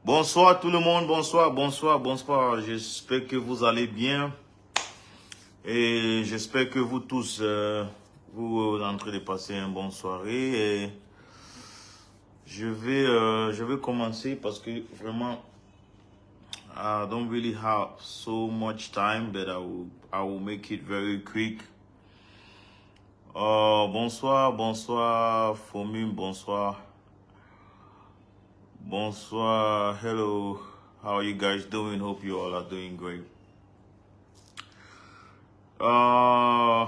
Bonsoir tout le monde, bonsoir. J'espère que vous allez bien et j'espère que vous tous, vous êtes en train de passer une bonne soirée. Et je vais commencer parce que vraiment, I don't really have so much time, but I will make it very quick. Bonsoir, Fomim, bonsoir. Bonsoir, hello, how are you guys doing? Hope you all are doing great. Oh,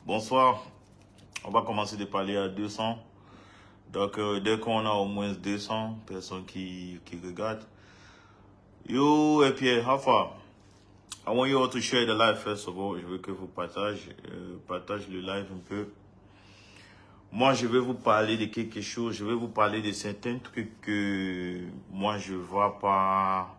bonsoir. On va commencer de parler à 200. Donc, dès qu'on a au moins 200 personnes qui regardent. Yo, et Pierre, how far? I want you all to share the live first of all. Je veux que vous partagez le live un peu. Moi, je vais vous parler de quelque chose. Je vais vous parler de certains trucs que moi, je vois pas.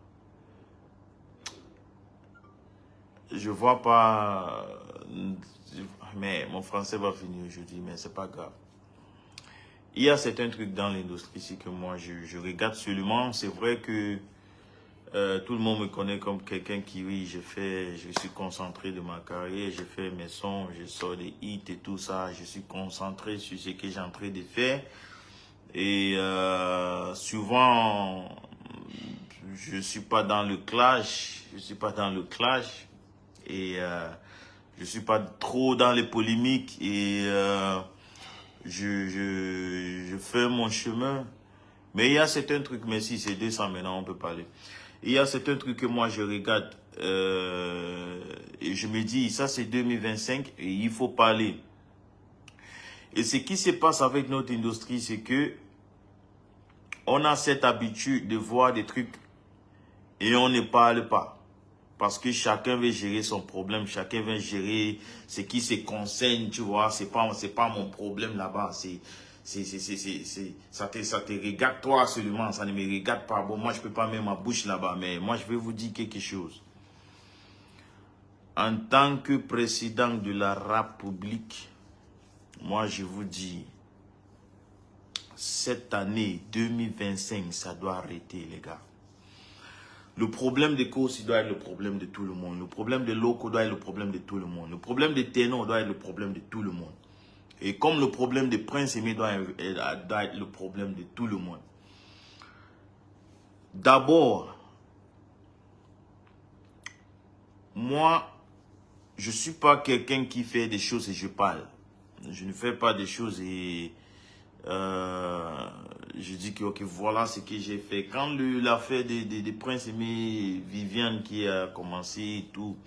Mais mon français va finir aujourd'hui, mais c'est pas grave. Il y a certains trucs dans l'industrie ici que moi je regarde seulement. C'est vrai que tout le monde me connaît comme quelqu'un qui, oui, je suis concentré de ma carrière, je fais mes sons, je sors des hits et tout ça. Je suis concentré sur ce que j'ai en train de faire. Et souvent, je suis pas dans le clash. Et je suis pas trop dans les polémiques et je fais mon chemin. Mais il y a certains trucs, mais si c'est 200 maintenant, on peut parler. Il y a certains trucs que moi je regarde et je me dis, ça c'est 2025 et il faut parler. Et ce qui se passe avec notre industrie, c'est que on a cette habitude de voir des trucs et on ne parle pas. Parce que chacun veut gérer son problème, chacun veut gérer ce qui se concerne, tu vois. C'est pas mon problème là-bas. Ça te regarde toi seulement, ça ne me regarde pas. Bon, moi, je peux pas mettre ma bouche là-bas, mais moi, je vais vous dire quelque chose. En tant que président de la République, moi, je vous dis, cette année 2025, ça doit arrêter, les gars. Le problème de Kosi doit être le problème de tout le monde. Le problème de Loko doit être le problème de tout le monde. Le problème de Teno doit être le problème de tout le monde. Et comme le problème de Prince Aimé doit être le problème de tout le monde. D'abord, moi, je ne suis pas quelqu'un qui fait des choses et je parle. Je ne fais pas des choses et je dis que okay, voilà ce que j'ai fait. Quand l'affaire de Prince Aimé, Viviane qui a commencé et tout,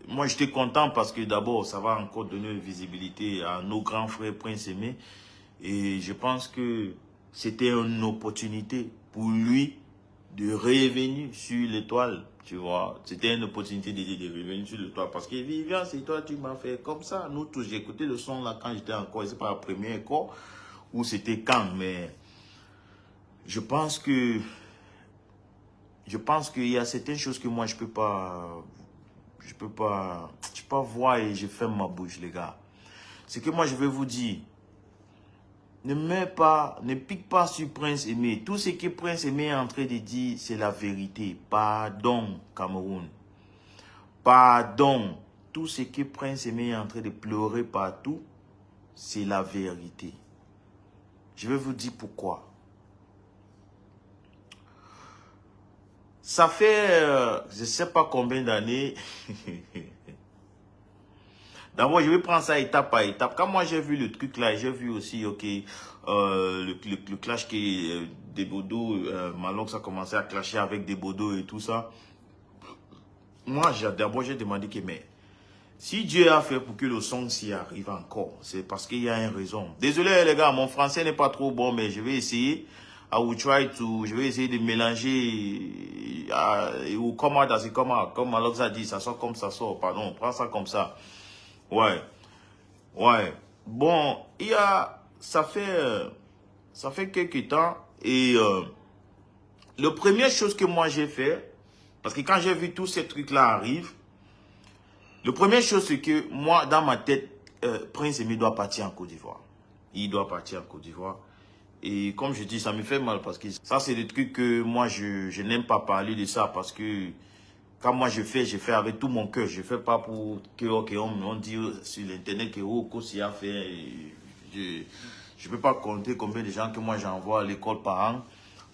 moi j'étais content parce que d'abord ça va encore donner une visibilité à nos grands frères Prince Aimé. Et je pense que c'était une opportunité pour lui de revenir sur l'étoile, tu vois. C'était une opportunité de revenir sur l'étoile. Parce que Vivian, c'est toi, tu m'as fait comme ça. Nous tous, j'ai écouté le son là quand j'étais encore, c'est pas la première école, ou c'était quand, mais je pense qu'il y a certaines choses que moi je peux pas voir et je ferme ma bouche, les gars. C'est que moi je vais vous dire, ne pique pas sur Prince Aimé. Tout ce que Prince Aimé est en train de dire, c'est la vérité. Pardon, Cameroun. Pardon. Tout ce que Prince Aimé est en train de pleurer partout, c'est la vérité. Je vais vous dire pourquoi. Ça fait, je ne sais pas combien d'années. D'abord, je vais prendre ça étape par étape. Quand moi j'ai vu le truc là, j'ai vu aussi, ok, le clash qui est des Bodo, Malox a commencé à clasher avec des Bodo et tout ça. Moi, d'abord, j'ai demandé que, mais si Dieu a fait pour que le son s'y arrive encore, c'est parce qu'il y a une raison. Désolé les gars, mon français n'est pas trop bon, mais je vais essayer. Je vais essayer de mélanger, ou comme Malox a dit, ça sort comme ça sort, pardon, prends ça comme ça. Ouais, ouais. Bon, ça fait quelques temps et la première chose que moi j'ai fait, parce que quand j'ai vu tous ces trucs-là arriver, la première chose c'est que moi, dans ma tête, Prince Aimé doit partir en Côte d'Ivoire. Il doit partir en Côte d'Ivoire. Et comme je dis, ça me fait mal parce que ça c'est des trucs que moi je n'aime pas parler de ça parce que quand moi je fais avec tout mon cœur. Je fais pas pour que on dit sur l'internet que Kosi a fait. Je peux pas compter combien de gens que moi j'envoie à l'école par an.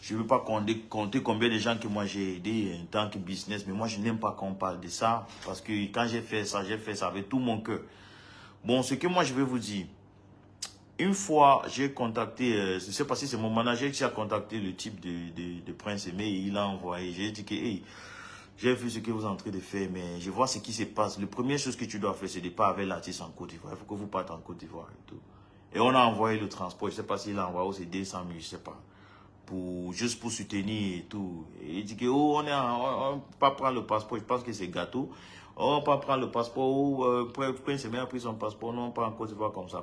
Je ne veux pas compter combien de gens que moi j'ai aidé en tant que business. Mais moi je n'aime pas qu'on parle de ça. Parce que quand j'ai fait ça avec tout mon cœur. Bon, ce que moi je vais vous dire. Une fois, j'ai contacté, je ne sais pas si c'est mon manager qui a contacté le type de Prince Aimé. Il a envoyé. J'ai dit que, hey, j'ai vu ce que vous êtes en train de faire, mais je vois ce qui se passe. La première chose que tu dois faire, c'est de ne pas avec l'artiste en Côte d'Ivoire. Il faut que vous partez en Côte d'Ivoire et tout. Et on a envoyé le transport. Je ne sais pas s'il a envoyé aussi 200 000, je ne sais pas. Juste pour soutenir et tout. Et il dit que, oh, on ne peut pas prendre le passeport. Je pense que c'est gâteau. Oh, on ne peut pas prendre le passeport. Oh, Prince Aimé a pris son passeport. Non, pas en Côte d'Ivoire comme ça.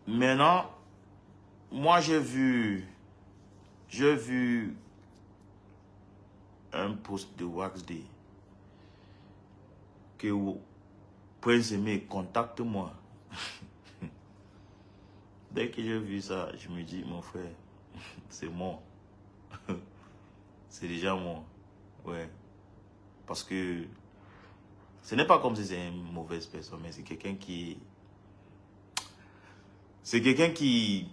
Maintenant, moi j'ai vu un post de Wax Day que Prince Aimé contacte-moi. Dès que j'ai vu ça, je me dis, mon frère, c'est moi. C'est déjà moi. Ouais. Parce que ce n'est pas comme si c'est une mauvaise personne, mais c'est quelqu'un qui... C'est quelqu'un qui...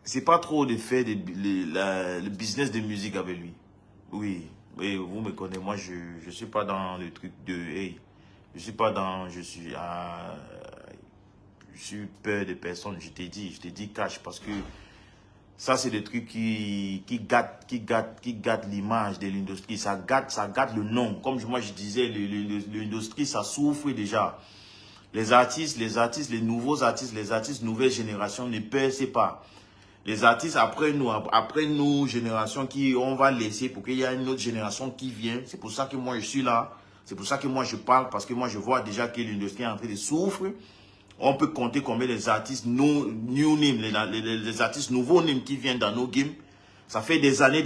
C'est pas trop de faire le business de musique avec lui. Oui, oui, vous me connaissez. Moi, je suis pas dans le truc de... Hey, je suis pas dans... Je suis peur de personne. Je t'ai dit cash parce que ça, c'est des trucs qui gâtent l'image de l'industrie. Ça gâte le nom. Comme moi, je disais, l'industrie, ça souffre déjà. Les artistes, les nouveaux artistes, les artistes nouvelle génération ne percent pas. Les artistes après nous, génération qui on va laisser pour qu'il y ait une autre génération qui vient. C'est pour ça que moi je suis là. C'est pour ça que moi je parle parce que moi je vois déjà que l'industrie est en train de souffrir. On peut compter combien les artistes new name, les artistes nouveaux name qui viennent dans nos games. Ça fait des années.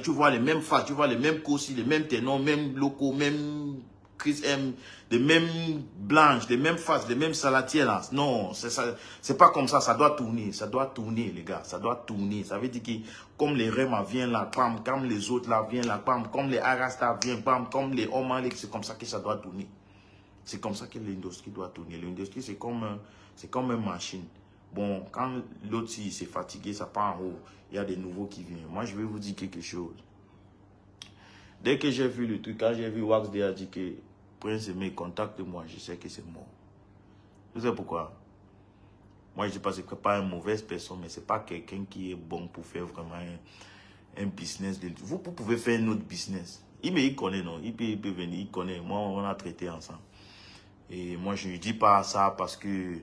Tu vois les mêmes faces, tu vois les mêmes Kosi, les mêmes ténors, mêmes locaux, mêmes Chris M, les mêmes blanches, les mêmes faces, les mêmes salatiers là. Non, c'est pas comme ça. Ça doit tourner, les gars. Ça doit tourner. Ça veut dire que comme les Rema viennent là, pam, comme les autres là viennent là, pam, comme les Arasta viennent, pam, comme les Omalek, c'est comme ça que ça doit tourner. C'est comme ça que l'industrie doit tourner. L'industrie, c'est comme une machine. Bon, quand l'autre s'est fatigué, ça part en haut. Il y a des nouveaux qui viennent. Moi, je vais vous dire quelque chose. Dès que j'ai vu le truc, quand j'ai vu Wax Day a dit que Prince Aimé, contacte-moi, je sais que c'est mort. Vous savez pourquoi? Moi, je dis pas que c'est pas une mauvaise personne, mais c'est pas quelqu'un qui est bon pour faire vraiment un business. Vous pouvez faire un autre business. Il connaît, non? Il peut venir, il connaît. Moi, on a traité ensemble. Et moi, je ne dis pas ça parce que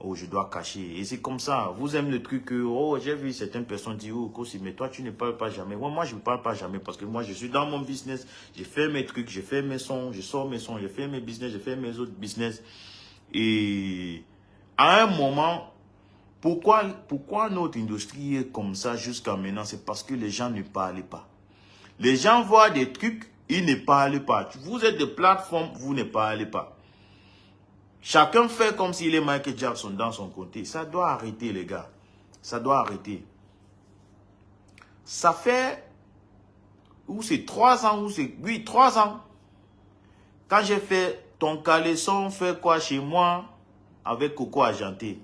Oh, je dois cacher. Et c'est comme ça. Vous aimez le truc que, oh, j'ai vu certaines personnes dire, oh, Kossi, mais toi, tu ne parles pas jamais. Moi, je ne parle pas jamais parce que moi, je suis dans mon business. J'ai fait mes trucs, j'ai fait mes sons, je sors mes sons, j'ai fait mes business, j'ai fait mes autres business. Et à un moment, pourquoi notre industrie est comme ça jusqu'à maintenant? C'est parce que les gens ne parlent pas. Les gens voient des trucs, ils ne parlent pas. Vous êtes des plateformes, vous ne parlez pas. Chacun fait comme s'il est Michael Jackson dans son côté. Ça doit arrêter, les gars. Ça doit arrêter. Ça fait, ou c'est 3 ans, ou c'est, oui, 3 ans. Quand j'ai fait Ton Caleçon fait quoi chez moi avec Coco Argenté.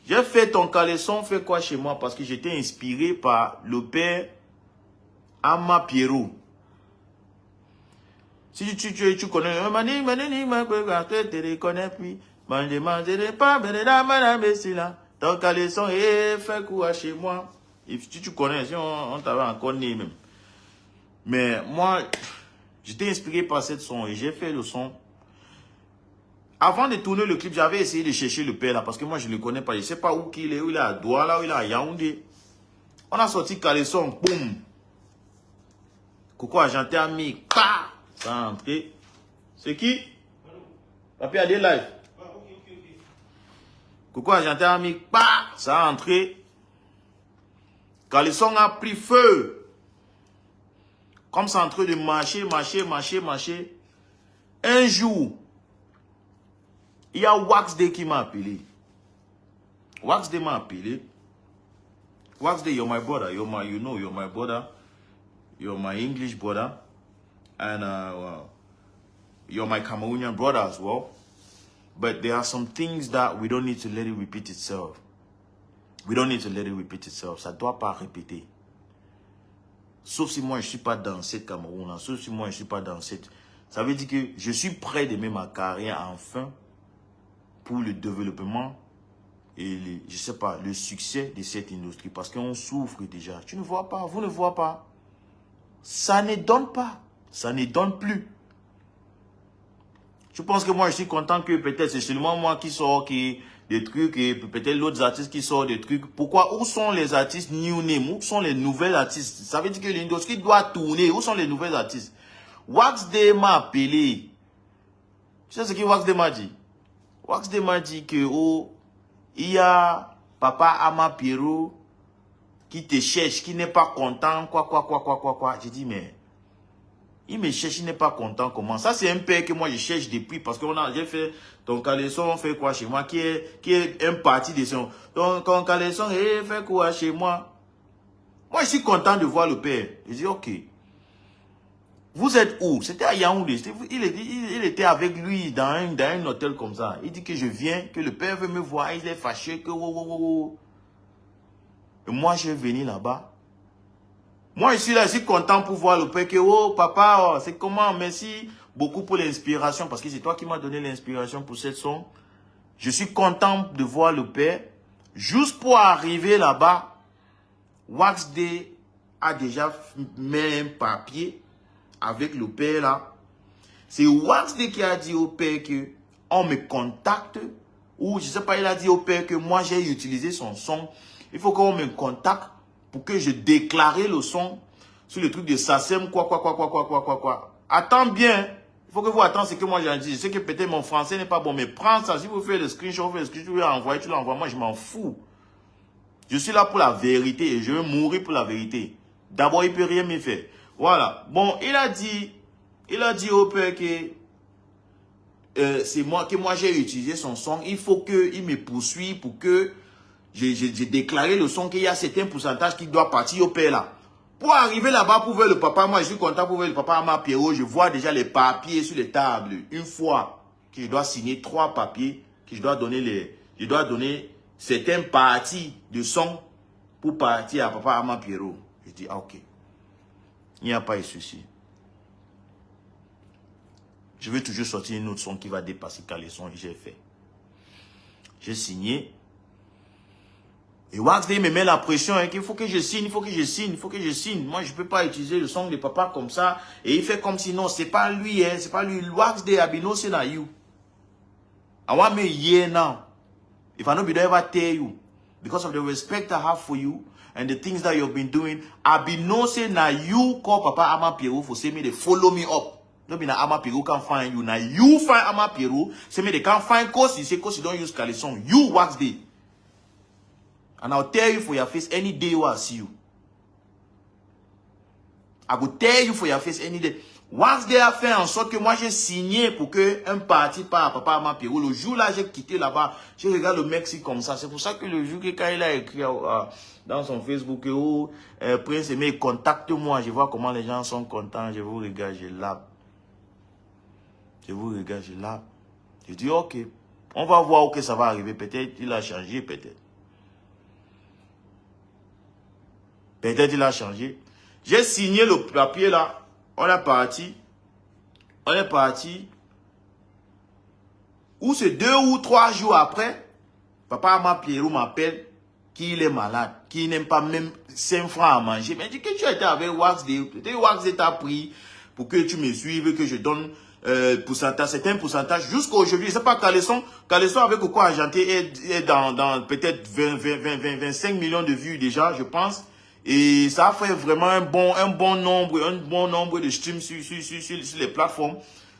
J'ai fait Ton Caleçon fait quoi chez moi parce que j'étais inspiré par le père Ama Pierrot. Si tu connais, tu te connais puis, Ton Caleçon fait quoi chez moi. Et si tu connais, si on t'avait encore né même. Mais moi, j'étais inspiré par cette son et j'ai fait le son. Avant de tourner le clip, j'avais essayé de chercher le père là parce que moi je ne le connais pas. Je ne sais pas où il est, où il est à Douala, où il est à Yaoundé. On a sorti Caleçon, boum. Coco Argenté a mis, pa, ça a entré. C'est qui? Papi a des live. Coco Argenté a mis, pa, ça a entré. Caleçon a pris feu. Comme ça en train de marcher. Un jour, il y a Wax Day qui m'a appelé. Wax Day m'a appelé. Wax Day, you're my brother. You're my brother. You're my English brother. And you're my Cameroonian brother as well. But there are some things that we don't need to let it repeat itself. We don't need to let it repeat itself. Ça ne doit pas répéter. Sauf si moi, je ne suis pas dans cette Cameroun. Sauf si moi, je ne suis pas dans cette... Ça veut dire que je suis prêt de mettre ma carrière enfin pour le développement et, je sais pas, le succès de cette industrie. Parce qu'on souffre déjà. Tu ne vois pas, vous ne voyez pas. Ça ne donne pas. Ça ne donne plus. Je pense que moi, je suis content que peut-être c'est seulement moi qui sors des trucs et peut-être l'autre artiste qui sort des trucs. Pourquoi? Où sont les artistes new name? Où sont les nouvelles artistes? Ça veut dire que l'industrie doit tourner. Où sont les nouvelles artistes? Wax Day m'a appelé. Tu sais ce que Wax Day m'a dit? Wax Day m'a dit que il y a Papa Ama Pierrot qui te cherche, qui n'est pas content, quoi. J'ai dit, mais il me cherche, il n'est pas content, comment? Ça, c'est un père que moi, je cherche depuis, parce que j'ai fait Ton Caleçon, on fait quoi chez moi, qui est un parti de son. Ton Caleçon, fait quoi chez moi? Moi, je suis content de voir le père. Je dis, ok. Vous êtes où? C'était à Yaoundé. Il était avec lui dans un hôtel comme ça. Il dit que je viens, que le père veut me voir, il est fâché, que Et moi, je vais venir là-bas. Moi, je suis là, je suis content pour voir le père que, oh, papa, c'est comment? Merci beaucoup pour l'inspiration, parce que c'est toi qui m'as donné l'inspiration pour cette son. Je suis content de voir le père. Juste pour arriver là-bas, Wax Day a déjà mis un papier avec le père là. C'est Wax Day qui a dit au père que on me contacte, ou je sais pas, il a dit au père que moi j'ai utilisé son son. Il faut qu'on me contacte pour que je déclare le son sur le truc de SACEM, quoi. Attends bien. Il faut que vous attendiez ce que moi j'ai dit. Je sais que peut-être mon français n'est pas bon, mais prends ça. Si vous faites le screenshot, tu l'envoies, moi je m'en fous. Je suis là pour la vérité et je vais mourir pour la vérité. D'abord, il ne peut rien me faire. Voilà. Bon, il a dit au père que c'est moi j'ai utilisé son son. Il faut qu'il me poursuive pour que j'ai déclaré le son qu'il y a certains pourcentages qui doivent partir au père là. Pour arriver là-bas pour voir le papa, moi je suis content pour voir le papa Ama Pierrot. Je vois déjà les papiers sur les tables. Une fois que je dois signer 3 papiers, que je dois donner certaines parties de son pour partir à papa Ama Pierrot. Je dis, ah, ok. Il n'y a pas de souci. Je vais toujours sortir une autre son qui va dépasser Caleçon et j'ai fait. J'ai signé. Et Wax Day me met la pression, hein, qu'il faut que je signe, il faut que je signe. Moi, je ne peux pas utiliser le son de papa comme ça. Et il fait comme si non, c'est pas lui, hein, c'est pas lui. Wax Day Abino, c'est na you. I want me here now. If I not be there ever tell you, because of the respect I have for you and the things that you've been doing, I be no say now you call Papa Ama Pierrot for say me they follow me up. Don't be na Ama Pierrot can find you. Now you find Ama Pierrot, say me they can't find Kosi, say Kosi don't use Calisson. You wax day. And I'll tell you for your face any day you will see you. I will tell you for your face any day. Wax Day a fait en sorte que moi j'ai signé pour que un parti par Papa Ama Pierrot. Le jour là j'ai quitté là-bas, je regarde le Mexique comme ça. C'est pour ça que le jour que quand il a écrit dans son Facebook, oh, Prince Aimé, contacte-moi, je vois comment les gens sont contents, je vous regarde, je lave. Je vous regarde, je lave. Je dis ok, on va voir où que ça va arriver. Peut-être il a changé, peut-être. Peut-être il a changé. J'ai signé le papier là. On est parti. On est parti. Ou c'est 2 ou 3 jours après, Papa Ama Pierrot m'appelle qu'il est malade, qu'il n'aime pas même 5 francs à manger. Mais dit que tu as été avec Wax Day. Peut-être Wax Day t'a pris pour que tu me suives, que je donne pourcentage, c'est un pourcentage. Jusqu'à aujourd'hui, je ne sais pas, Calisson avec Coco Argenté est dans peut-être 25 millions de vues déjà, je pense. Et ça fait vraiment un bon nombre de streams sur les plateformes.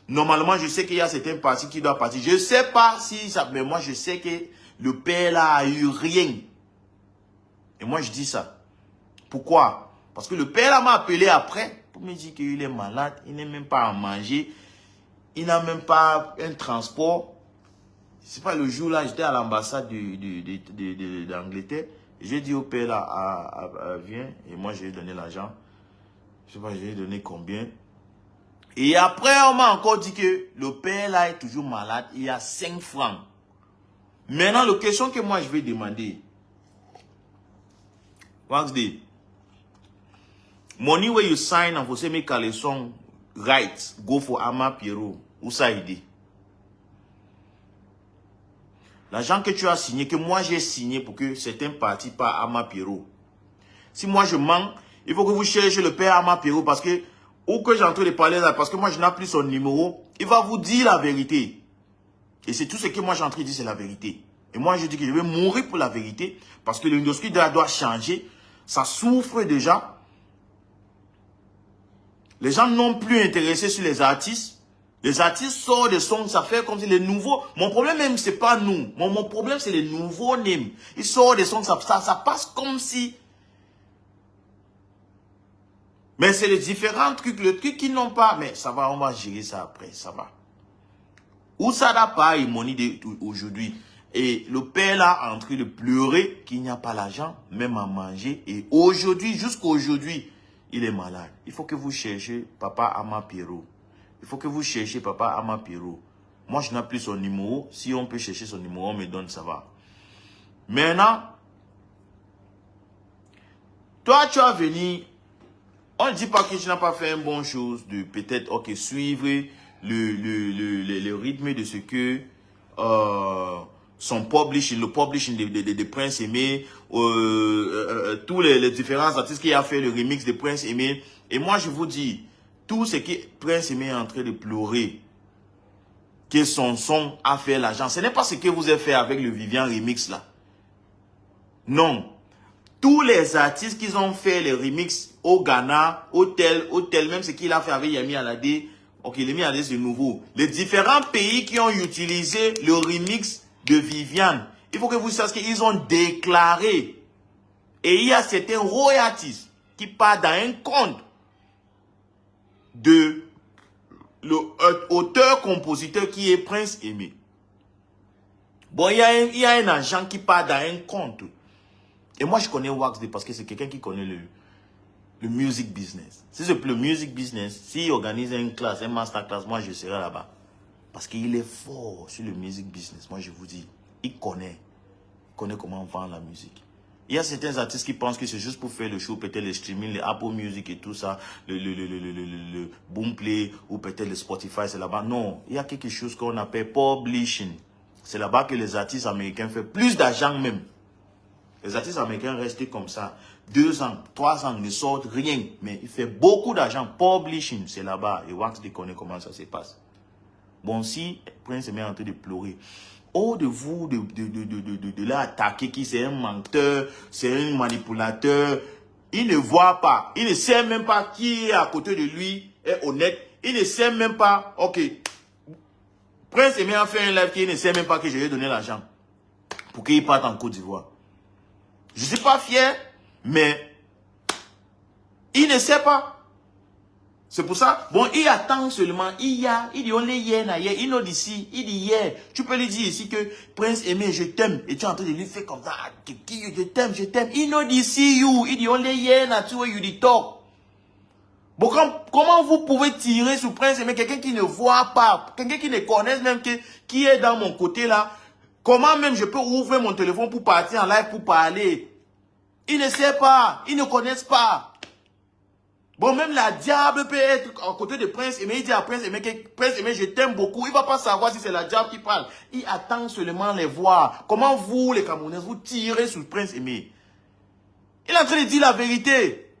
Normalement, je sais qu'il y a certains partis qui doivent partir. Je ne sais pas si ça, mais moi, je sais que le père là a eu rien. Et moi, je dis ça. Pourquoi? Parce que le père là m'a appelé après pour me dire qu'il est malade, il n'a même pas à manger, il n'a même pas un transport. C'est pas le jour là, j'étais à l'ambassade d'Angleterre. J'ai dit au père là, viens, et moi j'ai donné l'argent. Je sais pas, j'ai donné combien. Et après, on m'a encore dit que le père là est toujours malade, il y a 5 francs. Maintenant, la question que moi je vais demander, Wax Day, money where you sign and for say make Calisson right, go for Ama Pierrot, où ça aide? L'argent que tu as signé, que moi j'ai signé pour que certains partis par Ama Pierrot. Si moi je mens, il faut que vous cherchiez le père Ama Pierrot parce que, ou que j'ai en train de parler là, parce que moi je n'ai plus son numéro, il va vous dire la vérité. Et c'est tout ce que moi j'ai en train de dire, c'est la vérité. Et moi je dis que je vais mourir pour la vérité parce que l'industrie doit changer. Ça souffre déjà. Les gens n'ont plus intéressé sur les artistes. Les artistes sortent des sons, ça fait comme si les nouveaux... Mon problème même, c'est pas nous. Mon problème, c'est les nouveaux names. Ils sortent des sons, ça passe comme si... Mais c'est les différents trucs, le truc qu'ils n'ont pas. Mais ça va, on va gérer ça après, ça va. Où ça n'a pas money aujourd'hui. Et le père là est en train de pleurer qu'il n'y a pas l'argent, même à manger. Et aujourd'hui, jusqu'à aujourd'hui, il est malade. Il faut que vous cherchiez Papa Ama Pierrot. Il faut que vous cherchiez Papa Ama Pierrot. Moi, je n'ai plus son numéro. Si on peut chercher son numéro, on me donne, ça va. Maintenant, toi, tu as venu. On ne dit pas que tu n'as pas fait une bonne chose de peut-être, ok, suivre le rythme de ce que son publishing, le publishing de Prince Aimé, tous les différents artistes qui a fait le remix de Prince Aimé. Et moi, je vous dis, tout ce que Prince Aimé est en train de pleurer, que son son a fait l'argent, ce n'est pas ce que vous avez fait avec le Vivian remix là. Non. Tous les artistes qui ont fait les remix au Ghana, au tel, même ce qu'il a fait avec Yami Alade, ok, Yami Alade c'est nouveau. Les différents pays qui ont utilisé le remix de Vivian, il faut que vous sachiez qu'ils ont déclaré. Et il y a certains royalties qui partent dans un compte de l'auteur-compositeur qui est Prince Aimé. Bon, il y a un agent qui part dans un compte. Et moi, je connais Wax Day parce que c'est quelqu'un qui connaît le music business. Si c'est le music business, s'il organise une classe, un masterclass, moi, je serai là-bas. Parce qu'il est fort sur le music business. Moi, je vous dis, il connaît comment vendre la musique. Il y a certains artistes qui pensent que c'est juste pour faire le show, peut-être le streaming, les Apple Music et tout ça, le Boomplay ou peut-être le Spotify, c'est là-bas. Non, il y a quelque chose qu'on appelle publishing. C'est là-bas que les artistes américains font plus d'argent même. Les artistes américains restent comme ça. 2 ans, 3 ans, ne sortent rien. Mais il fait beaucoup d'argent. Publishing, c'est là-bas. Et Wax Day connaît comment ça se passe. Bon, si Prince Aimé est en train de pleurer. haut de vous, de l'attaquer, qui c'est un menteur, c'est un manipulateur, il ne voit pas, il ne sait même pas qui est à côté de lui, est honnête, il ne sait même pas, ok, Prince Aimé a fait un live qui ne sait même pas que je lui ai donné l'argent pour qu'il parte en Côte d'Ivoire. Je ne suis pas fier, mais il ne sait pas. C'est pour ça, bon, il attend seulement, il dit on est hier, il nous dit ici, il dit hier, tu peux lui dire ici que Prince Aimé, je t'aime, et tu es en train de lui faire comme ça, je t'aime, il nous dit see you, il dit on est hier, tu vois, you dit talk. Bon, comment vous pouvez tirer sur Prince Aimé, quelqu'un qui ne voit pas, quelqu'un qui ne connaît même qui est dans mon côté là, comment même je peux ouvrir mon téléphone pour partir en live pour parler? Il ne sait pas, ils ne connaissent pas. Bon, même la diable peut être à côté de Prince Aimé. Il dit à Prince Aimé que Prince Aimé, je t'aime beaucoup. Il ne va pas savoir si c'est la diable qui parle. Il attend seulement les voir. Comment vous, les Camerounais, vous tirez sur Prince Aimé? Il est en train de dire la vérité.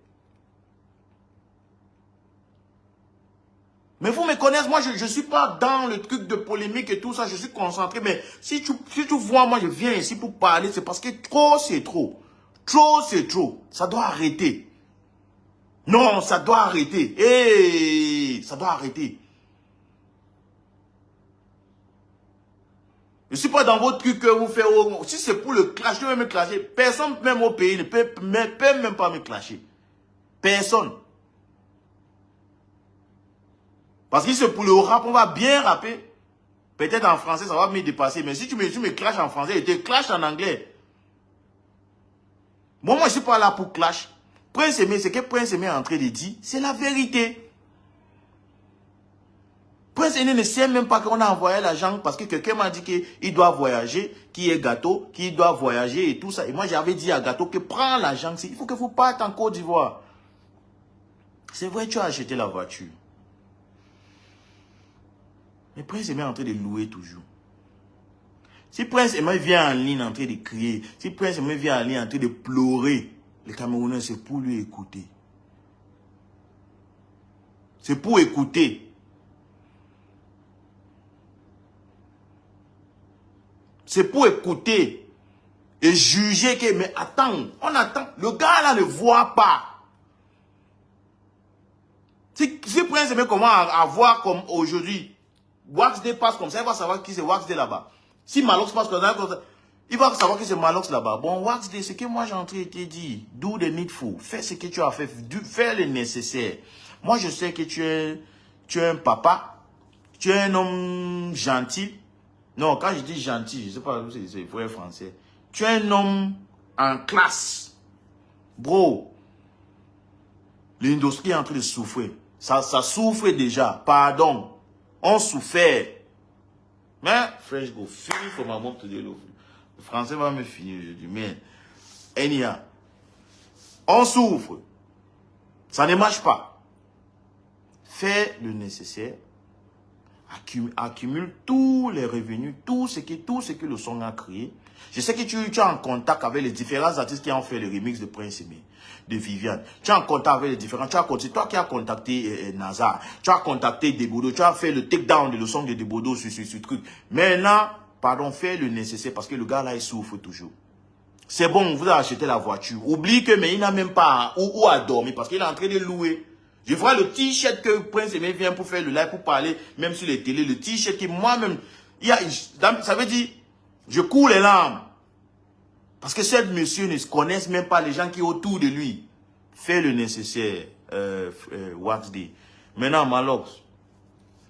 Mais vous me connaissez, moi je ne suis pas dans le truc de polémique et tout ça. Je suis concentré. Mais si tu vois, moi je viens ici pour parler, c'est parce que trop c'est trop. Trop c'est trop. Ça doit arrêter. Non, ça doit arrêter. Hey, ça doit arrêter. Je ne suis pas dans votre truc que vous faites. Si c'est pour le clash, je vais me clasher. Personne, même au pays, ne peut même pas me clasher. Personne. Parce que c'est pour le rap, on va bien rapper. Peut-être en français, ça va me dépasser. Mais si tu me clashes en français, je te clash en anglais. Bon, moi, je ne suis pas là pour clash. Prince Aimé, ce que Prince Aimé est en train de dire, c'est la vérité. Prince Aimé ne sait même pas qu'on a envoyé l'argent parce que quelqu'un m'a dit qu'il doit voyager, qui est Gâteau, qu'il doit voyager et tout ça. Et moi, j'avais dit à Gâteau que prends l'argent, il faut que vous partiez en Côte d'Ivoire. C'est vrai, tu as acheté la voiture. Mais Prince Aimé est en train de louer toujours. Si Prince Aimé vient en ligne en train de crier, si Prince Aimé vient en ligne en train de pleurer, les Camerounais, c'est pour lui écouter. C'est pour écouter. C'est pour écouter et juger que, mais attends, on attend. Le gars là ne voit pas. Si Prince Aimé commence à voir comme aujourd'hui, Wax Day passe comme ça, il va savoir qui c'est Wax Day là-bas. Si Malox passe comme ça, il va savoir que c'est Malox là-bas. Bon, Wax Day, ce que moi j'ai en train de te dire, do the needful, fais ce que tu as fait, fais le nécessaire. Moi je sais que tu es un papa, tu es un homme gentil. Non, quand je dis gentil, je ne sais pas si c'est vrai français. Tu es un homme en classe. Bro, l'industrie est en train de souffrir. Ça souffre déjà. Pardon. On souffert. Mais, Fresh go, fini for my mom to the love. Le français va me finir aujourd'hui. Mais, anyhow, on souffre. Ça ne marche pas. Fais le nécessaire. Accumule tous les revenus, tout ce que le son a créé. Je sais que tu es en contact avec les différents artistes qui ont fait le remix de Prince Aimé, de Viviane. Tu es en contact avec les différents. C'est toi qui as contacté Nazar. Tu as contacté Debodo. Tu as fait le take-down de le son de Debodo sur ce truc. Maintenant, pardon, fais le nécessaire parce que le gars là, il souffre toujours. C'est bon, vous avez acheté la voiture. Oublie que, mais il n'a même pas où à dormir parce qu'il est en train de louer. Je vois le t-shirt que Prince Aimé vient pour faire le live, pour parler, même sur les télés, le t-shirt qui moi-même, ça veut dire, je cours les larmes. Parce que ce monsieur ne connaisse même pas les gens qui sont autour de lui. Fais le nécessaire, Wax Day. Maintenant, Malox,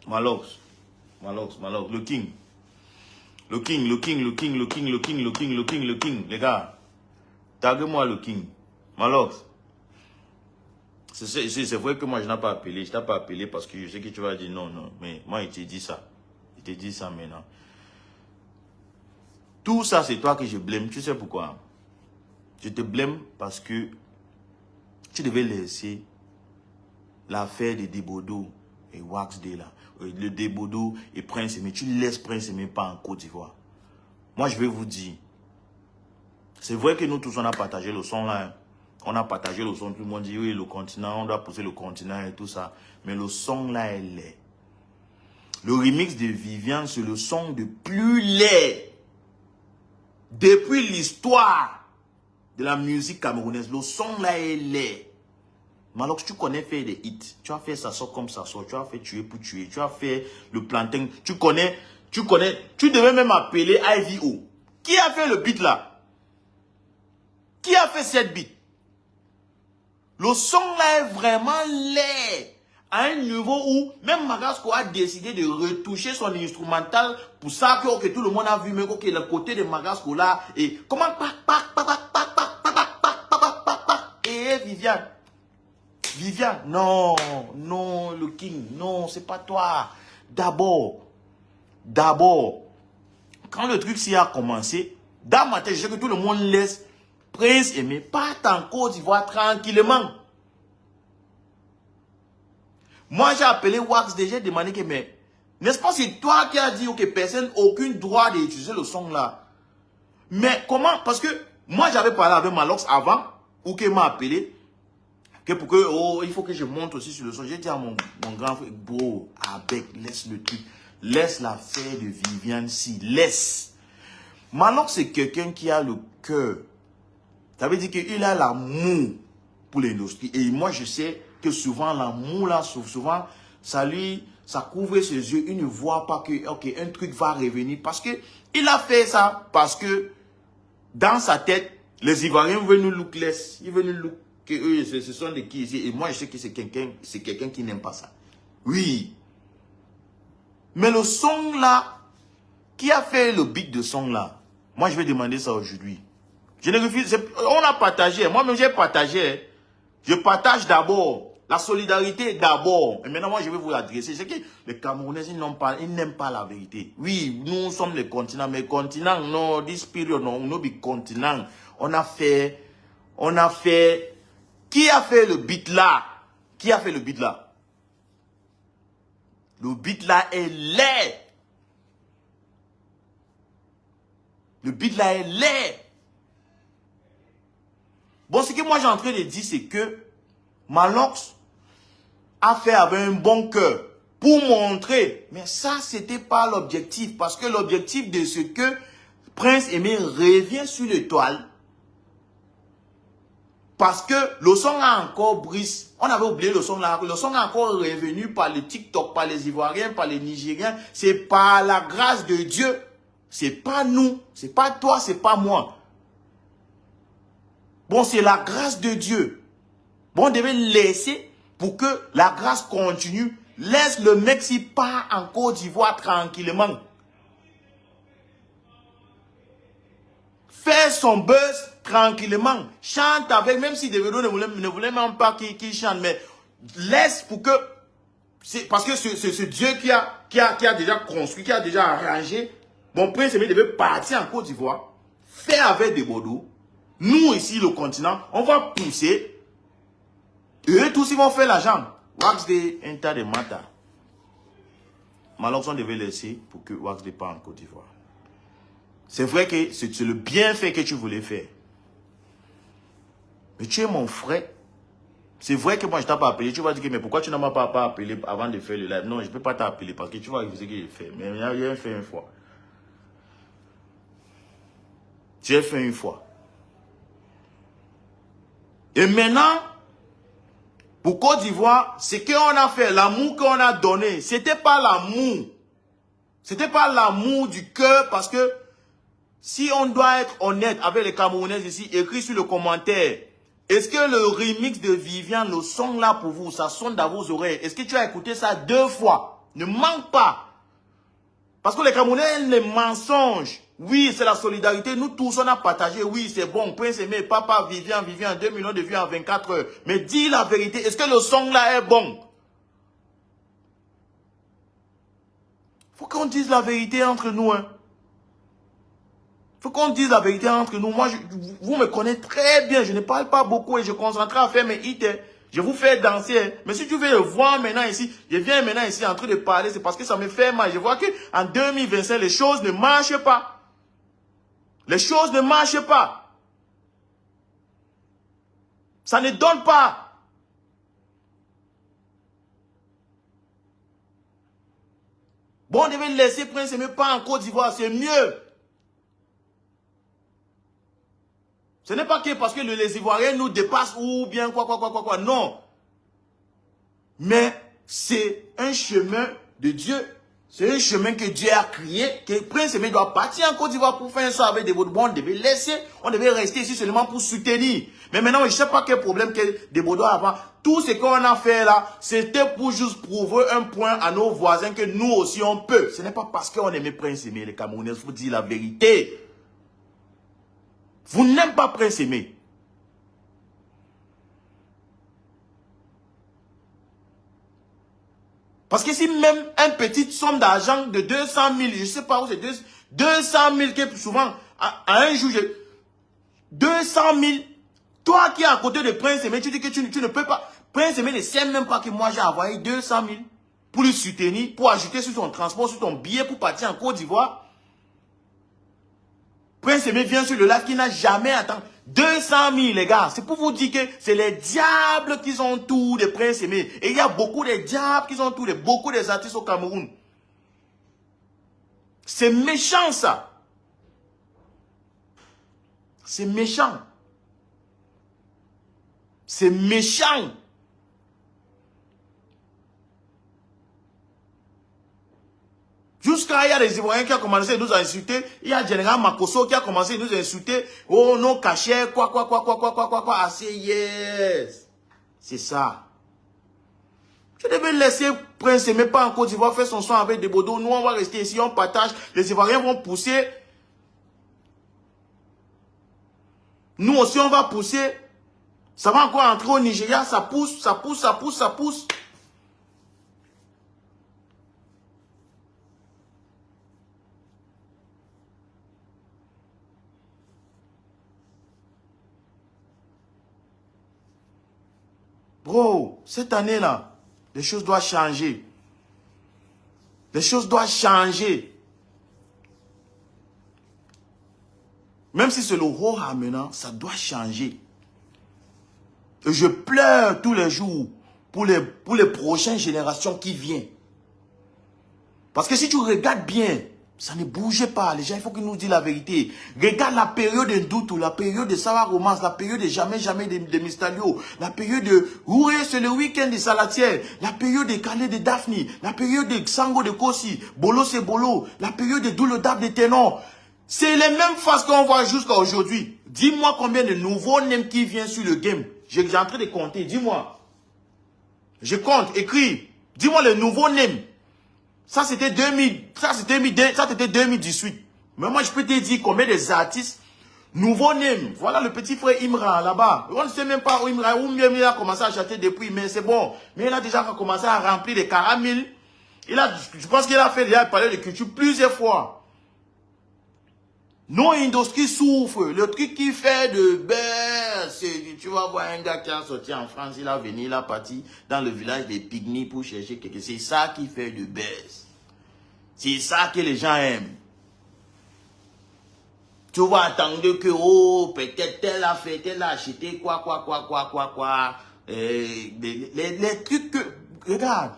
le king. Le king, les gars. Tague-moi le king. Malox. C'est vrai que moi, je n'ai pas appelé. Je t'ai pas appelé parce que je sais que tu vas dire non. Mais moi, il te dit ça. Il te dit ça maintenant. Tout ça, c'est toi que je blâme. Tu sais pourquoi? Je te blâme parce que tu devais laisser l'affaire de Debodo et Wax Day là. Le Debodo et Prince Aimé. Tu laisses Prince Aimé pas en Côte d'Ivoire. Moi, je vais vous dire. C'est vrai que nous tous, on a partagé le son là. Hein. On a partagé le son, tout le monde dit oui, le continent, on doit pousser le continent et tout ça. Mais le son là, elle est. Le remix de Viviane, c'est le son de plus laid Depuis l'histoire de la musique camerounaise, le son là est laid. Malox, tu connais faire des hits. Tu as fait ça sort comme ça sort. Tu as fait tuer pour tuer. Tu as fait le plantain. Tu connais. Tu devais même appeler IVO. Qui a fait le beat là? Qui a fait cette beat? Le son là est vraiment laid. À un niveau où même Magasco a décidé de retoucher son instrumental pour ça que tout le monde a vu, mais que le côté de Magasco là et comment et Viviane, non, le king, non, c'est pas toi. D'abord, quand le truc s'y a commencé, dans ma tête, je sais que tout le monde laisse Prince Aimé part en Côte d'Ivoire tranquillement. Moi, j'ai appelé Wax déjà, j'ai demandé que, mais, n'est-ce pas, c'est toi qui as dit que personne n'a aucun droit d'utiliser le son là. Mais comment, parce que moi, j'avais parlé avec Malox avant, ou qu'il m'a appelé, que pour que, oh, il faut que je monte aussi sur le son. J'ai dit à mon grand frère, bro, laisse le truc, laisse l'affaire de Viviane si, laisse. Malox, c'est quelqu'un qui a le cœur. Ça veut dire qu'il a l'amour pour l'industrie. Et moi, je sais que souvent, l'amour, là, souvent, ça couvre ses yeux. Il ne voit pas que, ok, un truc va revenir. Parce que il a fait ça parce que dans sa tête, les Ivoiriens veulent nous look less. Ils veulent nous look que eux, ce sont des qui ici. Et moi, je sais que c'est quelqu'un qui n'aime pas ça. Oui. Mais le son là, qui a fait le beat de son là? Moi, je vais demander ça aujourd'hui. Je ne refuse. On a partagé. Moi-même, j'ai partagé. Je partage d'abord. La solidarité d'abord. Et maintenant, moi, je vais vous l'adresser. C'est que les Camerounais, ils n'aiment pas la vérité. Oui, nous sommes les continents. Mais continents, non, this period, non, nous, les continents. On a fait. Qui a fait le beat là? Qui a fait le beat là? Le beat là est laid. Le beat là est laid. Bon, ce que moi j'ai en train de dire, c'est que Malox a fait avec un bon cœur pour montrer. Mais ça, c'était pas l'objectif. Parce que l'objectif de ce que Prince Aimé revient sur l'étoile. Parce que le son a encore brisé. On avait oublié le son là. Le son a encore revenu par le TikTok, par les Ivoiriens, par les Nigériens. C'est par la grâce de Dieu. C'est pas nous. C'est pas toi, c'est pas moi. Bon, c'est la grâce de Dieu. Bon, on devait laisser pour que la grâce continue. Laisse le mec s'y part en Côte d'Ivoire tranquillement. Faire son buzz tranquillement. Chante avec, même si Davido ne voulait même pas qu'il chante, mais laisse pour que... Parce que ce Dieu qui a déjà construit, qui a déjà arrangé, bon, Prince Aimé devait partir en Côte d'Ivoire, faire avec des Bordeaux. Nous, ici, le continent, on va pousser. Eux tous, ils vont faire l'argent. Wax de un tas de mata. Malox, on devait laisser pour que Wax de part en Côte d'Ivoire. C'est vrai que c'est le bienfait que tu voulais faire. Mais tu es mon frère. C'est vrai que moi, je ne t'ai pas appelé. Tu vas dire, mais pourquoi tu ne m'as pas appelé avant de faire le live? Non, je ne peux pas t'appeler parce que tu vas refuser que j'ai fait. Mais j'ai fait une fois. J'ai fait une fois. Et maintenant, pour Côte d'Ivoire, ce qu'on a fait, l'amour qu'on a donné, c'était pas l'amour. C'était pas l'amour du cœur parce que si on doit être honnête avec les Camerounais ici, écrit sur le commentaire, est-ce que le remix de Viviane, le son là pour vous, ça sonne dans vos oreilles? Est-ce que tu as écouté ça 2 fois? Ne manque pas. Parce que les Camerounais aiment les mensonges. Oui, c'est la solidarité. Nous tous, on a partagé. Oui, c'est bon. Prince Aimé, papa, Viviane, 2 millions de vues en 24 heures. Mais dis la vérité. Est-ce que le son là est bon? Faut qu'on dise la vérité entre nous. Hein. Faut qu'on dise la vérité entre nous. Moi, vous me connaissez très bien. Je ne parle pas beaucoup et je concentre à faire mes hits. Hein. Je vous fais danser. Hein. Mais si tu veux le voir maintenant ici, je viens maintenant ici en train de parler, c'est parce que ça me fait mal. Je vois qu'en 2025, les choses ne marchent pas. Les choses ne marchent pas. Ça ne donne pas. Bon, on devait laisser Prince Aimé pas en Côte d'Ivoire, c'est mieux. Ce n'est pas que parce que les Ivoiriens nous dépassent ou bien quoi. Non. Mais c'est un chemin de Dieu. C'est un chemin que Dieu a créé, que Prince Aimé doit partir en Côte d'Ivoire pour faire ça avec des Vaudois. On devait laisser, on devait rester ici seulement pour soutenir. Mais maintenant, je ne sais pas quel problème que des Vaudois avant. Tout ce qu'on a fait là, c'était pour juste prouver un point à nos voisins que nous aussi on peut. Ce n'est pas parce qu'on aimait Prince Aimé, les Camerounais, il faut dire la vérité. Vous n'aimez pas Prince Aimé. Parce que si même une petite somme d'argent de 200 000, je ne sais pas où c'est, 200 000, que souvent, à un jour, 200 000, toi qui es à côté de Prince Aimé, tu dis que tu ne peux pas. Prince Aimé ne sait même pas que moi j'ai envoyé 200 000 pour lui soutenir, pour ajouter sur son transport, sur ton billet pour partir en Côte d'Ivoire. Prince Aimé vient sur le live qui n'a jamais attendu. 200 000, les gars. C'est pour vous dire que c'est les diables qui sont tous des Prince Aimé. Et il y a beaucoup de diables qui sont tous beaucoup des artistes au Cameroun. C'est méchant, ça. C'est méchant. C'est méchant. Jusqu'à il y a des Ivoiriens qui ont commencé à nous insulter. Il y a Général Makosso qui a commencé à nous insulter. Oh non, cachet, quoi. Assez, yes. C'est ça. Je devais laisser Prince Aimé pas en Côte d'Ivoire faire son son avec des Bodo. Nous, on va rester ici, on partage. Les Ivoiriens vont pousser. Nous aussi, on va pousser. Ça va encore entrer au Nigeria. Ça pousse. Bro, cette année-là, les choses doivent changer. Les choses doivent changer. Même si c'est le roi maintenant, ça doit changer. Et je pleure tous les jours pour les prochaines générations qui viennent. Parce que si tu regardes bien, ça ne bougeait pas. Les gens, il faut qu'ils nous disent la vérité. Regarde la période de Ndoutou, la période de Sarah Romance, la période de Jamais de Mistalio, la période de Oué, c'est le week-end de Salatiel, la période de Calais de Daphne, la période de Sango de Kossi, Bolo c'est Bolo, la période de Doule Dab de Ténor. C'est les mêmes faces qu'on voit jusqu'à aujourd'hui. Dis-moi combien de nouveaux names qui viennent sur le game. J'ai en train de compter, dis-moi. Je compte, écris. Dis-moi les nouveaux names. Ça c'était 2018. Mais moi je peux te dire combien des artistes nouveaux names. Voilà le petit frère Imran là-bas. On ne sait même pas où Imran, où même il a commencé à chanter depuis, mais c'est bon. Mais il a déjà commencé à remplir des caramels. Je pense qu'il a fait déjà parler de culture plusieurs fois. Nos industries souffrent. Le truc qui fait de buzz, tu vas voir un gars qui a sorti en France, il a venu, il a parti dans le village des Pygmies pour chercher quelque chose. C'est ça qui fait de buzz. C'est ça que les gens aiment. Tu vas attendre que, oh, peut-être tel a fait, tel a acheté, quoi. Les trucs que, regarde,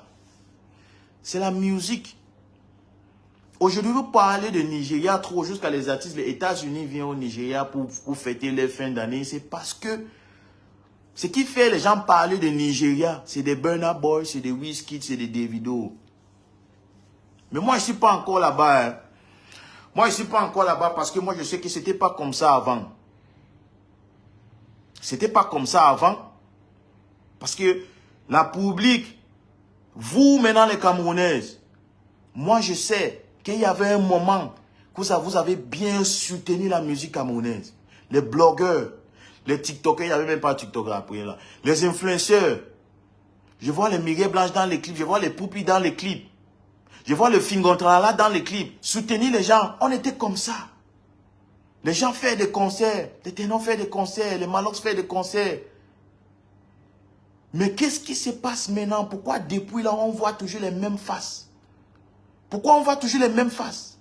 c'est la musique. Aujourd'hui, vous parlez de Nigeria trop jusqu'à les artistes. Les États-Unis viennent au Nigeria pour fêter les fins d'année. C'est parce que ce qui fait les gens parler de Nigeria, c'est des Burna Boy, c'est des Wizkid, c'est des Davido. Mais moi, je ne suis pas encore là-bas. Hein. Moi, je ne suis pas encore là-bas parce que moi, je sais que ce n'était pas comme ça avant. C'était pas comme ça avant. Parce que la public, vous maintenant les Camerounaises, moi, je sais qu'il y avait un moment que vous avez bien soutenu la musique camerounaise. Les blogueurs, les TikTokers, il n'y avait même pas TikTok après là. Les influenceurs. Je vois les Mireille Blanche dans les clips, je vois les Poupis dans les clips. Je vois le Fingontrala dans les clips. Soutenir les gens, on était comme ça. Les gens font des concerts, les ténors font des concerts, les Malox font des concerts. Mais qu'est-ce qui se passe maintenant? Pourquoi depuis là, on voit toujours les mêmes faces? Pourquoi on voit toujours les mêmes faces?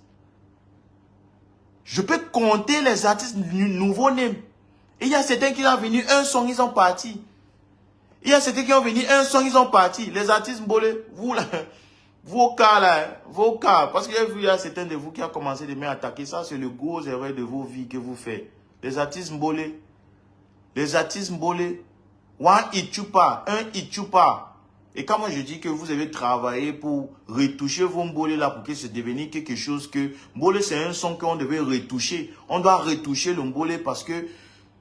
Je peux compter les artistes nouveaux nés. Et il y a certains qui sont venus, un son, ils sont partis. Il y a certains qui ont venu, un son, ils sont partis. Les artistes Mbolé, vous là, vos cas là, vos cas. Parce qu'il y a certains de vous qui ont commencé de m'attaquer. Ça, c'est le gros erreur de vos vies que vous faites. Les artistes Mbolé, Les artistes mbolé, one hit chupa, un hit chupa. Et quand moi je dis que vous avez travaillé pour retoucher vos mbolé là pour que ça devienne quelque chose que... Mbolé c'est un son qu'on devait retoucher. On doit retoucher le mbolé parce que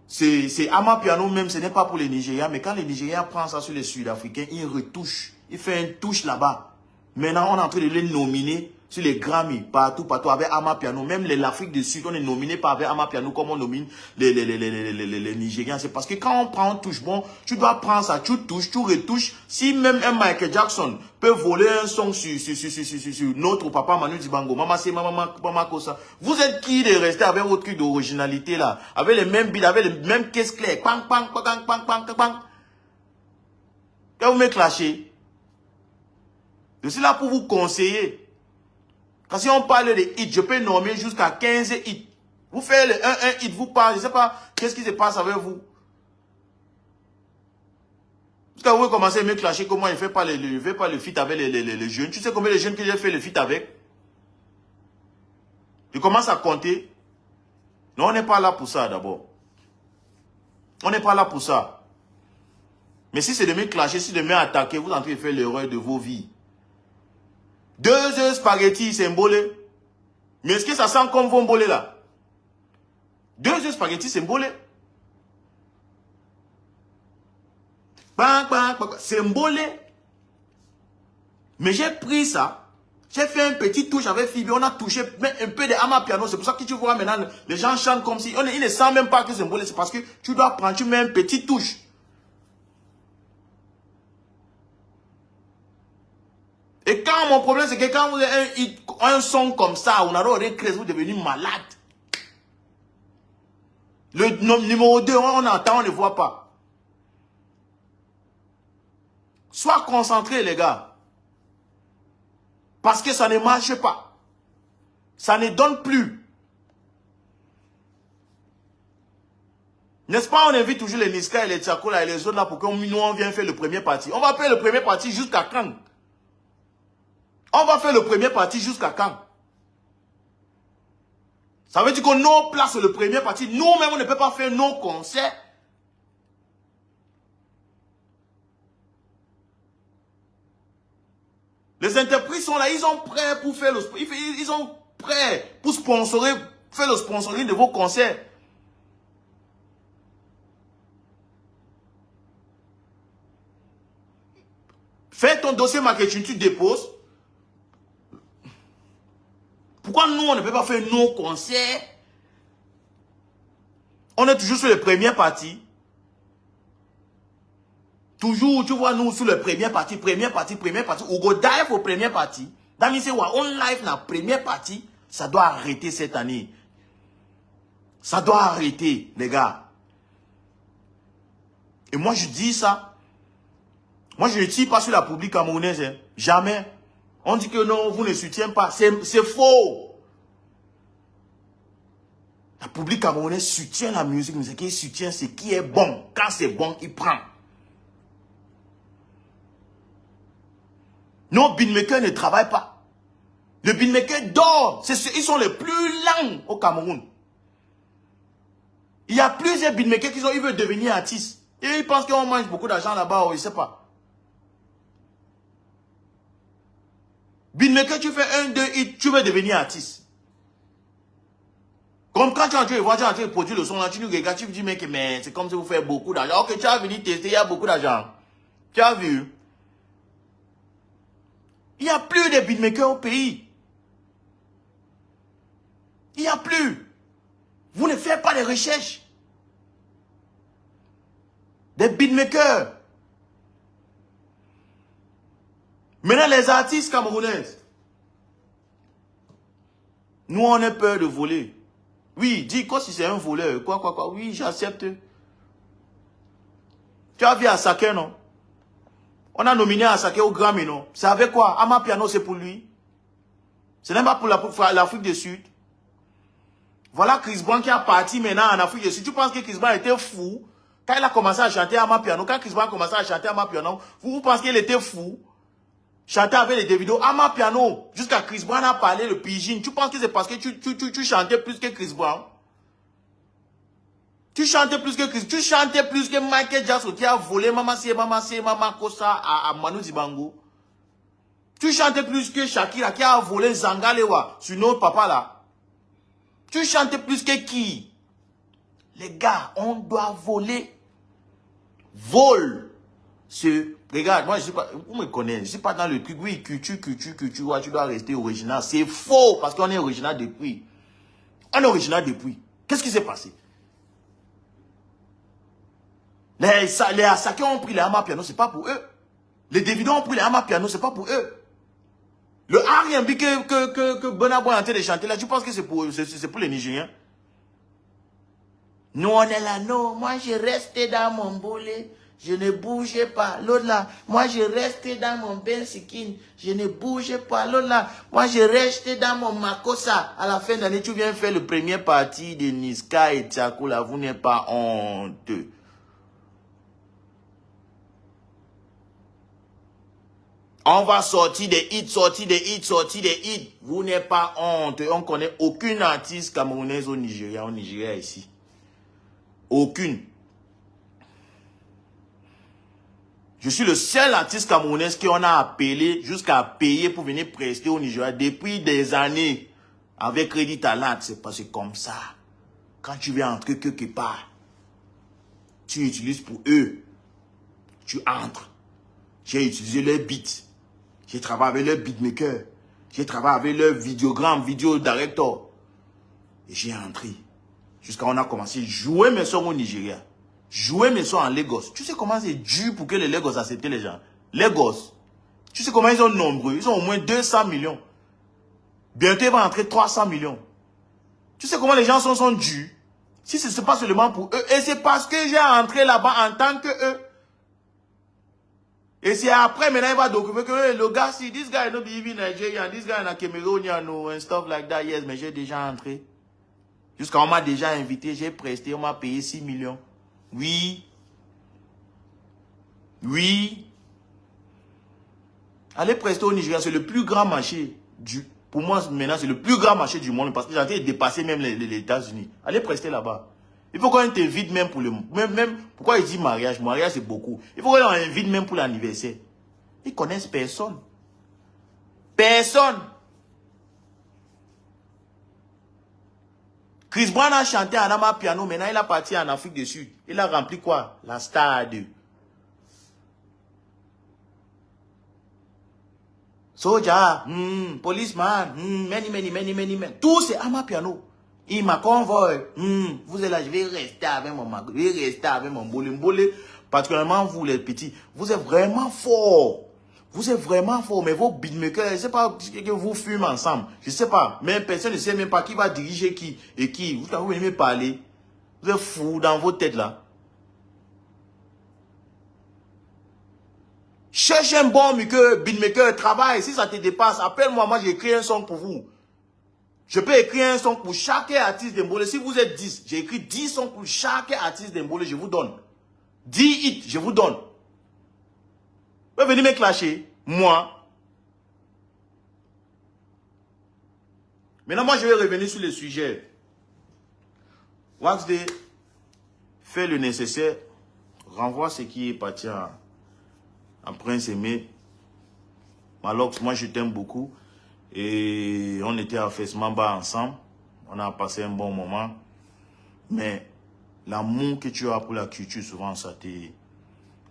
c'est Amapiano même, ce n'est pas pour les Nigériens. Mais quand les Nigériens prennent ça sur les Sud-Africains, ils retouchent. Ils font une touche là-bas. Maintenant, on est en train de les nominer sur les Grammy, partout, avec Amapiano. Même l'Afrique du Sud, on est nominé par avec Amapiano comme on nomine les Nigériens. C'est parce que quand on prend une touche, bon, tu dois prendre ça, tu touches, tu retouches. Si même un Michael Jackson peut voler un son sur notre papa Manu Dibango, maman Kosa, vous êtes qui de rester avec votre truc d'originalité là, avec les mêmes beats, avec les mêmes caisses claires, pang, pang, pang, pang, pang, pang, pang. Quand vous me clashez, je suis là pour vous conseiller. Quand si on parle de hits, je peux nommer jusqu'à 15 hits. Vous faites le 1 hit, vous parlez, je ne sais pas qu'est-ce qui se passe avec vous. Jusqu'à vous commencez à me clasher comment il ne fait pas le feat avec les jeunes. Tu sais combien de jeunes que j'ai fait le feat avec? Je commence à compter. Non, on n'est pas là pour ça d'abord. On n'est pas là pour ça. Mais si c'est de me clasher, si de me attaquer, vous êtes en train de faire l'erreur de vos vies. 2 œufs spaghetti, c'est mbolé. Mais est-ce que ça sent comme vos mbolé là? 2 œufs spaghetti, c'est mbolé. C'est mbolé. Mais j'ai pris ça. J'ai fait un petit touche avec Phoebe. On a touché un peu de Amapiano. C'est pour ça que tu vois maintenant, les gens chantent comme si... Ils ne sentent même pas que c'est mbolé. C'est parce que tu dois prendre, tu mets un petit touche. Et quand mon problème, c'est que quand vous avez un son comme ça, on a recréé, vous devenez malade. Le numéro 2, on entend, on ne voit pas. Sois concentré, les gars. Parce que ça ne marche pas. Ça ne donne plus. N'est-ce pas, on invite toujours les Niska et les Tchakola et les autres là pour que nous, on vienne faire le premier parti. On va faire le premier parti jusqu'à quand? On va faire le premier parti jusqu'à quand? Ça veut dire que nous plaçons le premier parti. Nous-mêmes, on ne peut pas faire nos concerts. Les interprètes sont là, ils sont prêts pour faire ils sont prêts pour sponsorer, faire le sponsoring de vos concerts. Fais ton dossier marketing, tu déposes. Pourquoi nous, on ne peut pas faire nos concerts? On est toujours sur les premières parties. Toujours, tu vois, nous, sur les premières parties. Ou go dive aux premières parties. Dans le on live la première partie, ça doit arrêter cette année. Ça doit arrêter, les gars. Et moi, je dis ça. Moi, je ne tire pas sur la publique camerounaise. Hein. Jamais. On dit que non, vous ne soutiennez pas. C'est faux. La public camerounaise soutient la musique, mais ce qu'il soutient, c'est qui est bon. Quand c'est bon, il prend. Nos beatmakers ne travaillent pas. Les beatmakers dort. Ils sont les plus lents au Cameroun. Il y a plusieurs beatmakers qui ils veulent devenir artistes. Et ils pensent qu'on mange beaucoup d'argent là-bas, ou je ne sais pas. Beatmaker, tu fais 1, 2 hits, tu veux devenir artiste. Comme quand tu es en train de voir, tu es en train de produire le son, là, tu nous regardes, tu me dis, mec, mais c'est comme si vous faites beaucoup d'argent. Ok, tu as venu tester, il y a beaucoup d'argent. Tu as vu? Il n'y a plus de beatmakers au pays. Il n'y a plus. Vous ne faites pas de recherches. Des beatmakers. Maintenant, les artistes camerounaises. Nous, on a peur de voler. Oui, dis quoi si c'est un voleur. Quoi. Oui, j'accepte. Tu as vu Asake, non? On a nominé Asake au Grammy, non? C'est avec quoi? Amapiano, c'est pour lui. Ce n'est pas pour l'Afrique du Sud. Voilà Chris Brown qui a parti maintenant en Afrique du Sud. Tu penses que Chris Brown était fou? Quand il a commencé à chanter Amapiano, quand Chris Brown a commencé à chanter Amapiano, vous pensez qu'il était fou? Chanter avec les Davido, Amapiano, jusqu'à Chris Brown a parlé le pidgin. Tu penses que c'est parce que tu chantais plus que Chris Brown? Tu chantais plus que Chris. Tu chantais plus que Michael Jackson qui a volé Mama Kosa à Manu Dibango. Tu chantais plus que Shakira qui a volé Zangalewa sur notre papa là. Tu chantais plus que qui? Les gars, on doit voler. Vole. Regarde, moi je sais pas, vous me connaissez, je sais pas dans le truc, oui, culture, ouais, tu dois rester original. C'est faux parce qu'on est original depuis. On est original depuis. Qu'est-ce qui s'est passé? Les Asake ont pris les Amapiano, c'est pas pour eux. Les Davido ont pris les Amapiano, c'est pas pour eux. Le R&B que Bonabo est en train de chanter là, tu penses que c'est pour les Nigériens? Nous on est là, non, moi je restais dans mon boulet, je ne bougeais pas. L'autre là, moi je restais dans mon bensikin, je ne bougeais pas. L'autre là, moi je restais dans mon makosa. À la fin de l'année, tu viens faire le premier parti de Niska et Tiako là, vous n'êtes pas honteux. On va sortir des hits, Vous n'êtes pas honteux. On ne connaît aucune artiste camerounaise au Nigeria ici. Aucune. Je suis le seul artiste camerounais qu'on a appelé jusqu'à payer pour venir prester au Nigeria depuis des années. Avec Crédit Talent, c'est passé comme ça. Quand tu veux entrer quelque part, tu utilises pour eux. Tu entres. J'ai utilisé leur beat. J'ai travaillé avec leur beatmaker. J'ai travaillé avec leur vidéogramme, vidéo director. Et j'ai entré. Jusqu'à on a commencé à jouer mes sons au Nigeria. Jouer mes sons en Lagos. Tu sais comment c'est dur pour que les Lagos acceptent les gens. Lagos. Tu sais comment ils sont nombreux. Ils ont au moins 200 millions. Bientôt, ils vont entrer 300 millions. Tu sais comment les gens sont durs. Si ce n'est pas seulement pour eux. Et c'est parce que j'ai entré là-bas en tant que eux. Et c'est après, maintenant, il va documenter que le gars, si this guy no be even Nigerian, this guy na Cameroonian, and stuff like that, yes, mais j'ai déjà entré. Jusqu'à on m'a déjà invité, j'ai presté, on m'a payé 6 millions. Oui. Oui. Allez prester au Nigeria, c'est le plus grand marché pour moi, maintenant, c'est le plus grand marché du monde parce que j'ai été dépassé même les États-Unis. Allez prester là-bas. Il faut qu'on t'invite même pour le... Même, pourquoi il dit mariage? Mariage, c'est beaucoup. Il faut qu'on invite même pour l'anniversaire. Ils connaissent personne. Personne. Chris Brown a chanté en Amapiano. Maintenant, il a parti en Afrique du Sud. Il a rempli quoi? La Star 2. Soja, policeman, many. Tout c'est Amapiano. Il m'a convoyé. Vous êtes là, je vais rester avec mon mago. Je vais rester avec mon bolé. Particulièrement vous les petits. Vous êtes vraiment forts. Vous êtes vraiment forts. Mais vos beatmakers, je ne sais pas que vous fumez ensemble. Je ne sais pas. Mais personne ne sait même pas qui va diriger qui et qui. Vous venez me parler. Vous êtes fous dans vos têtes là. Cherche un bon beatmaker, travaille. Si ça te dépasse, appelle-moi. Moi, j'écris un son pour vous. Je peux écrire un son pour chaque artiste d'Embolé. Si vous êtes 10, j'ai écrit 10 sons pour chaque artiste d'Embolé, je vous donne. 10 hits, je vous donne. Vous pouvez venir me clasher, moi. Maintenant, moi, je vais revenir sur le sujet. Wax Day fait le nécessaire, renvoie ce qui est parti en Prince Aimé. Malox, moi, je t'aime beaucoup. Et on était à Fesmamba ensemble. On a passé un bon moment. Mais l'amour que tu as pour la culture, souvent, ça te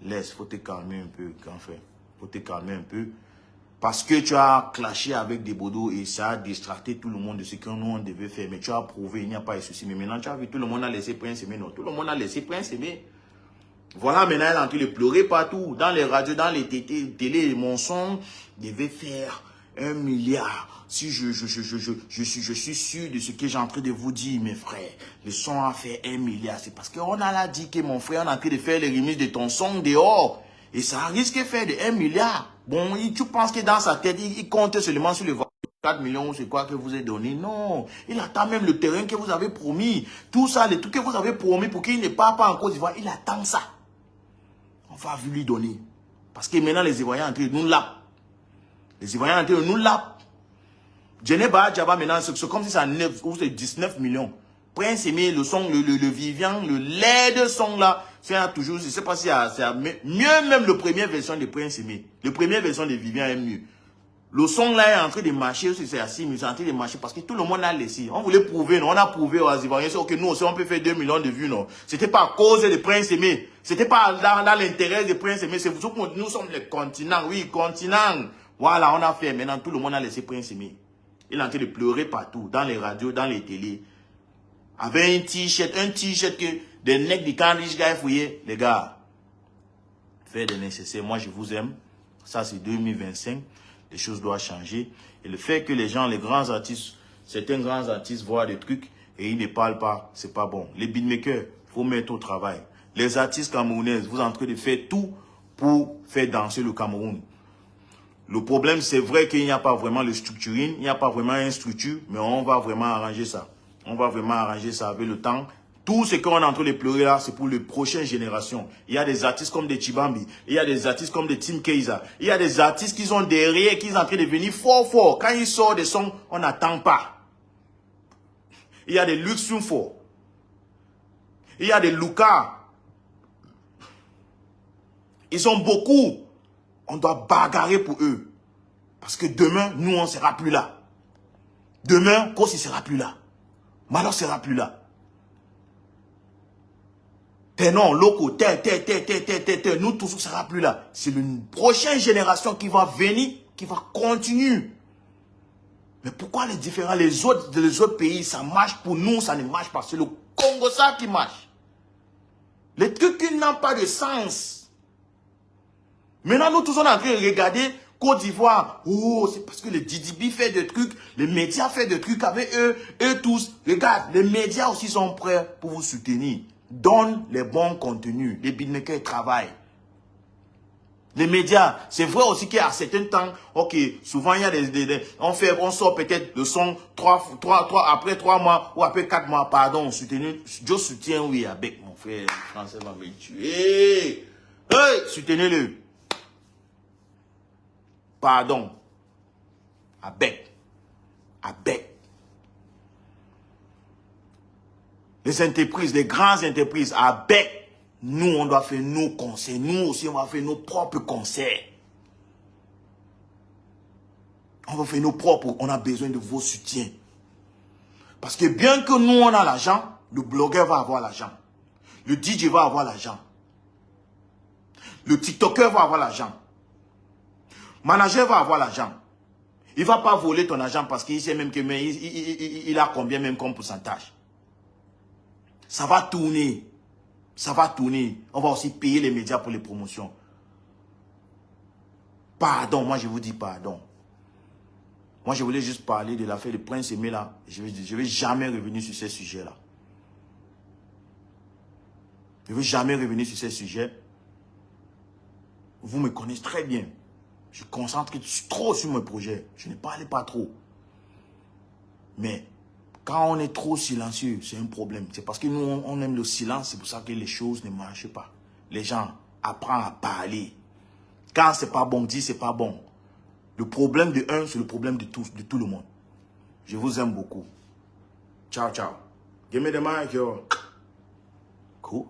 laisse. Il faut te calmer un peu, grand frère. Il faut te calmer un peu. Parce que tu as clashé avec des bodos et ça a distracté tout le monde de ce que nous, on devait faire. Mais tu as prouvé, il n'y a pas de souci. Mais maintenant, tu as vu, tout le monde a laissé Prince Aimé. Non, tout le monde a laissé Prince Aimé. Voilà, maintenant, elle est en train de pleurer partout. Dans les radios, dans les télé, mon son devait faire 1 milliard. Si je suis sûr de ce que j'ai en train de vous dire, mes frères. Le son a fait 1 milliard. C'est parce qu'on a là dit que mon frère, on est en train de faire les remises de ton son dehors. Et ça risque de faire de 1 milliard. Bon, tu penses que dans sa tête, il compte seulement sur le 4 millions, c'est quoi que vous avez donné? Non. Il attend même le terrain que vous avez promis. Tout ça, les trucs que vous avez promis pour qu'il ne parte pas en Côte d'Ivoire, il attend ça. On va lui donner. Parce que maintenant, les Ivoiriens sont en train de nous lapent. Les Ivoiriens sont en train de nous lapent. Djeneba Djaba maintenant, c'est comme si c'est 19 millions. Prince Aimé, le son, le Vivian, le LED son là, c'est toujours, je sais pas si c'est mieux même le première version de Prince Aimé. Le première version de Vivian est mieux. Le son là est en train de marcher, c'est assis, mais c'est en train de marcher parce que tout le monde a laissé. On voulait prouver, non? On a prouvé aux Ivoiriens, ok, nous aussi on peut faire 2 millions de vues, non? C'était pas à cause de Prince Aimé. C'était pas dans l'intérêt de Prince Aimé. C'est pour ça que nous sommes les continents. Oui, continents. Voilà, on a fait. Maintenant, tout le monde a laissé Prince Aimé. Il est en train de pleurer partout, dans les radios, dans les télés. Avec un t-shirt que des necks de Candice Guy fouillé. Les gars, faites le nécessaire. Moi, je vous aime. Ça, c'est 2025. Les choses doivent changer. Et le fait que les gens, les grands artistes, certains grands artistes voient des trucs et ils ne parlent pas, c'est pas bon. Les beatmakers, il faut mettre au travail. Les artistes camerounais, vous êtes en train de faire tout pour faire danser le Cameroun. Le problème, c'est vrai qu'il n'y a pas vraiment le structuring, il n'y a pas vraiment une structure, mais on va vraiment arranger ça. On va vraiment arranger ça avec le temps. Tout ce qu'on est en train de pleurer là, c'est pour les prochaines générations. Il y a des artistes comme des Chibambi, il y a des artistes comme des Tim Keiza, il y a des artistes qui sont derrière, qui sont en train de venir fort. Quand ils sortent des sons, on n'attend pas. Il y a des Luxunfo, il y a des Luca. Ils sont beaucoup. On doit bagarrer pour eux. Parce que demain, nous, on ne sera plus là. Demain, Kossi ne sera plus là. Malo ne sera plus là. Tenon, Loco, nous tous ne sera plus là. C'est une prochaine génération qui va venir, qui va continuer. Mais pourquoi les autres pays, ça marche pour nous, ça ne marche pas. C'est le Congo ça qui marche. Les trucs qui n'ont pas de sens. Maintenant, nous tous, on est en train de regarder Côte d'Ivoire. Oh, c'est parce que le DDB fait des trucs, les médias font des trucs avec eux tous. Regarde, les médias aussi sont prêts pour vous soutenir. Donne les bons contenus. Les beatmakers travaillent. Les médias, c'est vrai aussi qu'à certains temps, ok, souvent il y a on sort peut-être le son après 3 mois ou après 4 mois, pardon, soutenu. Je soutiens, oui, avec mon frère français va me tuer. Hey, soutenez-le. Pardon. Avec. Les entreprises, les grandes entreprises, avec. Nous, on doit faire nos concerts. Nous aussi, on va faire nos propres concerts. On va faire nos propres. On a besoin de vos soutiens. Parce que bien que nous, on a l'argent, le blogueur va avoir l'argent. Le DJ va avoir l'argent. Le TikToker va avoir l'argent. Manager va avoir l'argent. Il ne va pas voler ton argent parce qu'il sait même que il a combien même comme pourcentage. Ça va tourner. Ça va tourner. On va aussi payer les médias pour les promotions. Pardon, moi je vous dis pardon. Moi je voulais juste parler de l'affaire de Prince Aimé là. Je ne vais jamais revenir sur ces sujets-là. Je ne vais jamais revenir sur ces sujets. Vous me connaissez très bien. Je concentre trop sur mes projets. Je ne parle pas trop. Mais quand on est trop silencieux, c'est un problème. C'est parce que nous, on aime le silence. C'est pour ça que les choses ne marchent pas. Les gens apprennent à parler. Quand c'est pas bon, dis c'est pas bon. Le problème de un, c'est le problème de tout le monde. Je vous aime beaucoup. Ciao, ciao. Give me the mic, yo. Cool.